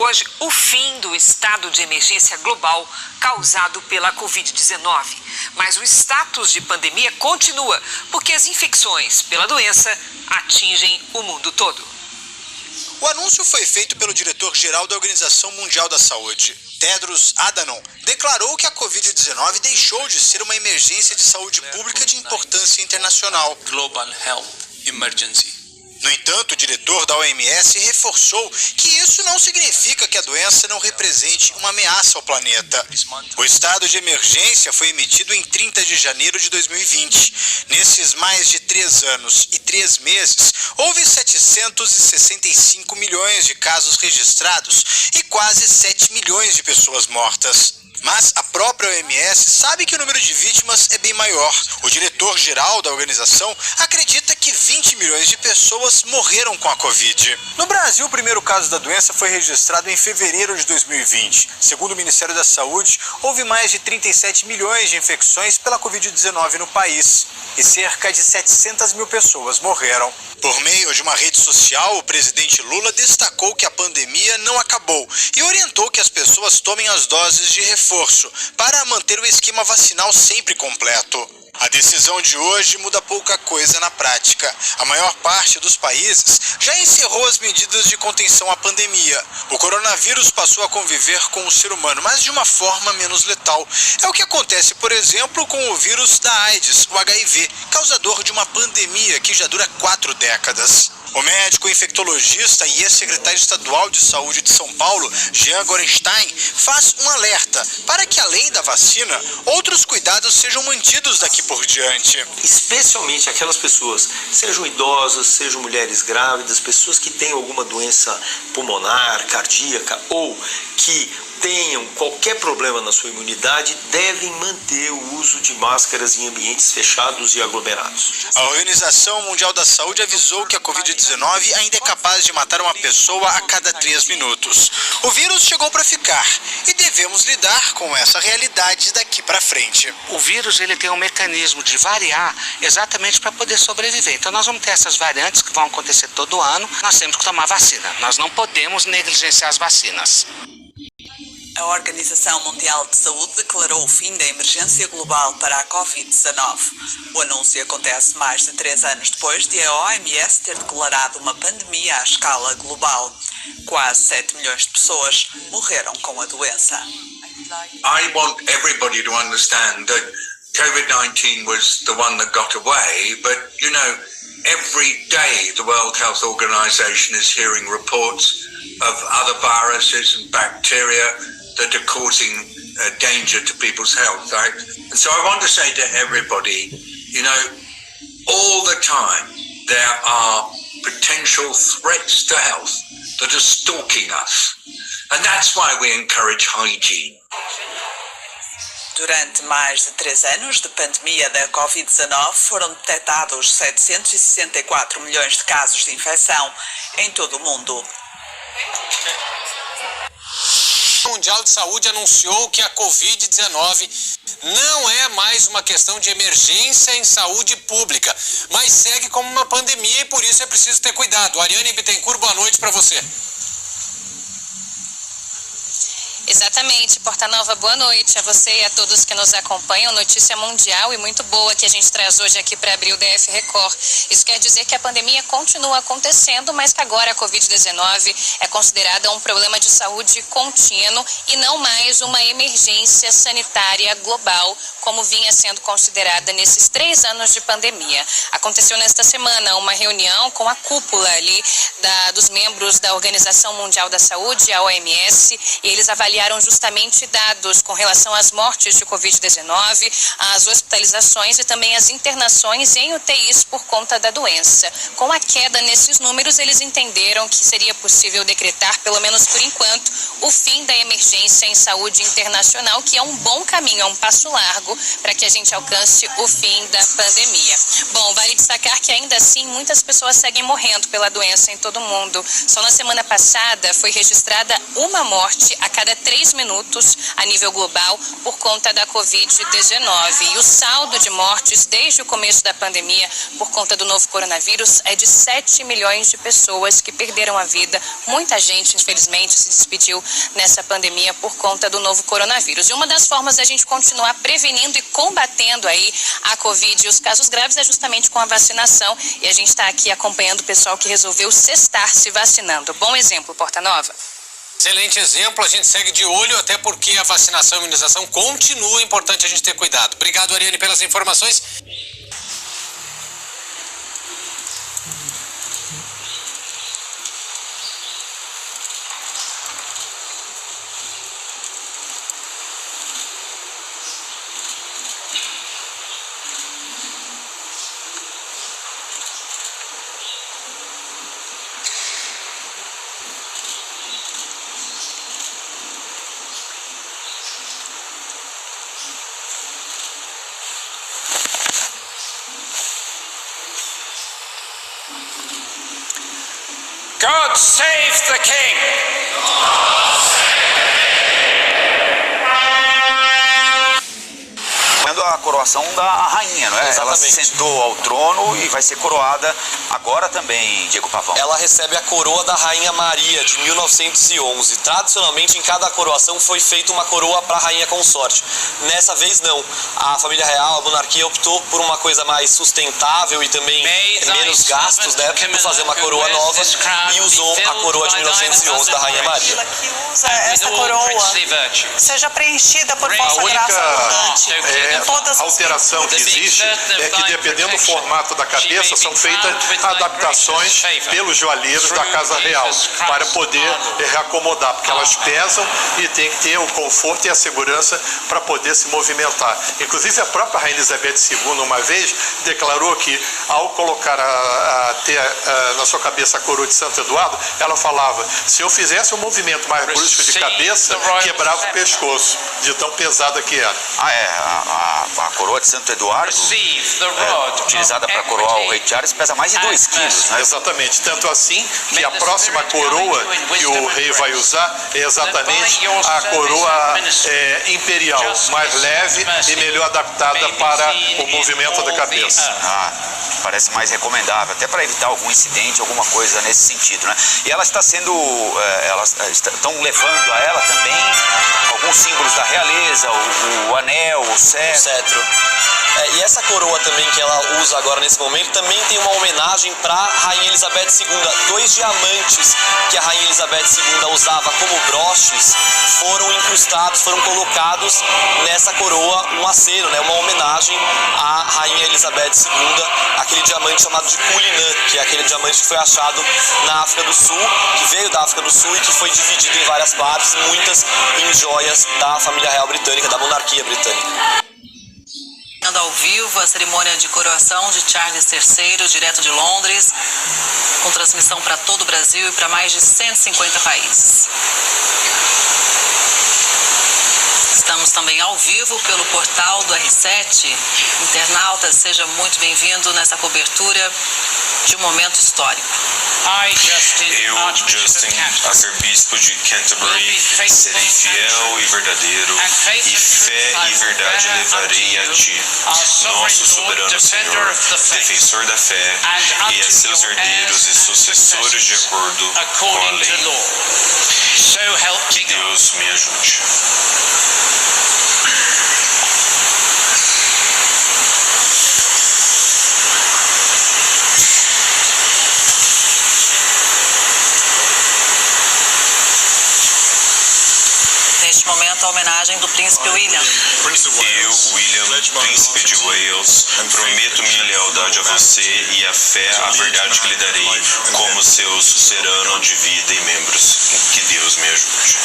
Hoje, o fim do estado de emergência global causado pela Covid-19. Mas o status de pandemia continua, porque as infecções pela doença atingem o mundo todo. O anúncio foi feito pelo diretor-geral da Organização Mundial da Saúde. Tedros Adhanom declarou que a Covid-19 deixou de ser uma emergência de saúde pública de importância internacional. Global Health Emergency. No entanto, o diretor da OMS reforçou que isso não significa que a doença não represente uma ameaça ao planeta. O estado de emergência foi emitido em 30 de janeiro de 2020. Nesses mais de 3 anos e 3 meses, houve 765 milhões de casos registrados e quase 7 milhões de pessoas mortas. Mas a própria OMS sabe que o número de vítimas é bem maior. O diretor-geral da organização acredita que 20 milhões de pessoas morreram com a Covid. No Brasil, o primeiro caso da doença foi registrado em fevereiro de 2020. Segundo o Ministério da Saúde, houve mais de 37 milhões de infecções pela Covid-19 no país e cerca de 700 mil pessoas morreram. Por meio de uma rede social, o presidente Lula destacou que a pandemia não acabou e orientou que as pessoas tomem as doses de reforço para manter o esquema vacinal sempre completo. A decisão de hoje muda pouca coisa na prática. A maior parte dos países já encerrou as medidas de contenção à pandemia. O coronavírus passou a conviver com o ser humano, mas de uma forma menos letal. É o que acontece, por exemplo, com o vírus da AIDS, o HIV, causador de uma pandemia que já dura 4 décadas. O médico infectologista e ex-secretário estadual de saúde de São Paulo, Jean Gorenstein, faz um alerta para que, além da vacina, outros cuidados sejam mantidos daqui por diante. Especialmente aquelas pessoas, sejam idosas, sejam mulheres grávidas, pessoas que têm alguma doença pulmonar, cardíaca ou que tenham qualquer problema na sua imunidade, devem manter o uso de máscaras em ambientes fechados e aglomerados. A Organização Mundial da Saúde avisou que a Covid-19 ainda é capaz de matar uma pessoa a cada 3 minutos. O vírus chegou para ficar e devemos lidar com essa realidade daqui para frente. O vírus ele tem um mecanismo de variar exatamente para poder sobreviver. Então nós vamos ter essas variantes que vão acontecer todo ano. Nós temos que tomar vacina. Nós não podemos negligenciar as vacinas. A Organização Mundial de Saúde declarou o fim da emergência global para a Covid-19. O anúncio acontece mais de 3 anos depois de a OMS ter declarado uma pandemia à escala global. Quase 7 milhões de pessoas morreram com a doença. I want everybody to understand that COVID-19 was the one that got away, but you know, every day the World Health Organization is hearing reports of other viruses and bacteria that are causing danger to people's health, right? And so I want to say to everybody, you know, all the time there are potential threats to health that are stalking us. And that's why we encourage hygiene. Durante mais de 3 anos de pandemia da Covid-19, foram detectados 764 milhões de casos de infecção em todo o mundo. O Mundial de Saúde anunciou que a Covid-19 não é mais uma questão de emergência em saúde pública, mas segue como uma pandemia e por isso é preciso ter cuidado. Ariane Bittencourt, boa noite para você. Exatamente, Portanova, boa noite a você e a todos que nos acompanham. Notícia mundial e muito boa que a gente traz hoje aqui para abrir o DF Record. Isso quer dizer que a pandemia continua acontecendo, mas que agora a Covid-19 é considerada um problema de saúde contínuo e não mais uma emergência sanitária global, como vinha sendo considerada nesses 3 anos de pandemia. Aconteceu nesta semana uma reunião com a cúpula ali dos membros da Organização Mundial da Saúde, a OMS, e eles avaliaram justamente dados com relação às mortes de Covid-19, às hospitalizações e também às internações em UTIs por conta da doença. Com a queda nesses números, eles entenderam que seria possível decretar, pelo menos por enquanto, o fim da emergência em saúde internacional, que é um bom caminho, é um passo largo para que a gente alcance o fim da pandemia. Bom, vale destacar que ainda assim muitas pessoas seguem morrendo pela doença em todo o mundo. Só na semana passada foi registrada uma morte a cada 3 minutos a nível global por conta da Covid-19. E o saldo de mortes desde o começo da pandemia por conta do novo coronavírus é de 7 milhões de pessoas que perderam a vida. Muita gente, infelizmente, se despediu nessa pandemia por conta do novo coronavírus. E uma das formas da gente continuar prevenindo e combatendo aí a Covid e os casos graves é justamente com a vacinação. E a gente está aqui acompanhando o pessoal que resolveu sextar se vacinando. Bom exemplo, Porta Nova. Excelente exemplo, a gente segue de olho, até porque a vacinação e a imunização continua, é importante a gente ter cuidado. Obrigado, Ariane, pelas informações. God save the King! A coroação da rainha, não é? Exatamente. Ela se sentou ao trono e vai ser coroada agora também, Diego Pavão. Ela recebe a coroa da Rainha Maria de 1911. Tradicionalmente, em cada coroação foi feita uma coroa para a rainha consorte. Nessa vez, não. A família real, a monarquia, optou por uma coisa mais sustentável e também menos gastos, né? Por fazer uma coroa nova e usou a coroa de 1911 da Rainha Maria. Que usa essa coroa seja preenchida por vossa graça abundante. A alteração que existe é que, dependendo do formato da cabeça, são feitas adaptações pelos joalheiros da Casa Real para poder reacomodar, porque elas pesam e tem que ter o conforto e a segurança para poder se movimentar. Inclusive, a própria Rainha Elizabeth II, uma vez, declarou que, ao colocar na sua cabeça a coroa de Santo Eduardo, ela falava: se eu fizesse um movimento mais brusco de cabeça, quebrava o pescoço, de tão pesada que era. A coroa de Santo Eduardo, utilizada para coroar o rei Charles, pesa mais de 2 quilos, né? Exatamente, tanto assim que a próxima coroa que o rei vai usar é exatamente a coroa imperial, mais leve e melhor adaptada para o movimento da cabeça. Parece mais recomendável, até para evitar algum incidente, alguma coisa nesse sentido, né? E ela está sendo, elas estão levando a ela também alguns símbolos da realeza, o anel, o cetro. E essa coroa também que ela usa agora nesse momento também tem uma homenagem para a Rainha Elizabeth II. 2 diamantes que a Rainha Elizabeth II usava como broches foram incrustados, foram colocados nessa coroa, um aceno, né, uma homenagem à Rainha Elizabeth II, aquele diamante chamado de Cullinan, que é aquele diamante que foi achado na África do Sul, que veio da África do Sul e que foi dividido em várias partes, muitas em joias da família real britânica, da monarquia britânica. Ao vivo a cerimônia de coroação de Charles III, direto de Londres, com transmissão para todo o Brasil e para mais de 150 países. Estamos também ao vivo pelo portal do R7. Internauta, seja muito bem-vindo nessa cobertura de um momento histórico. Eu, Justin, arcebispo de Canterbury, serei fiel e verdadeiro, e fé e verdade levarei a ti, nosso soberano Senhor, defensor da fé, e a seus herdeiros e sucessores de acordo com a lei. Que Deus me ajude. Neste momento, a homenagem do príncipe William. Eu, William, príncipe de Wales, prometo minha lealdade a você e a fé, a verdade que lhe darei, como seu sucerano de vida e membros. Que Deus me ajude.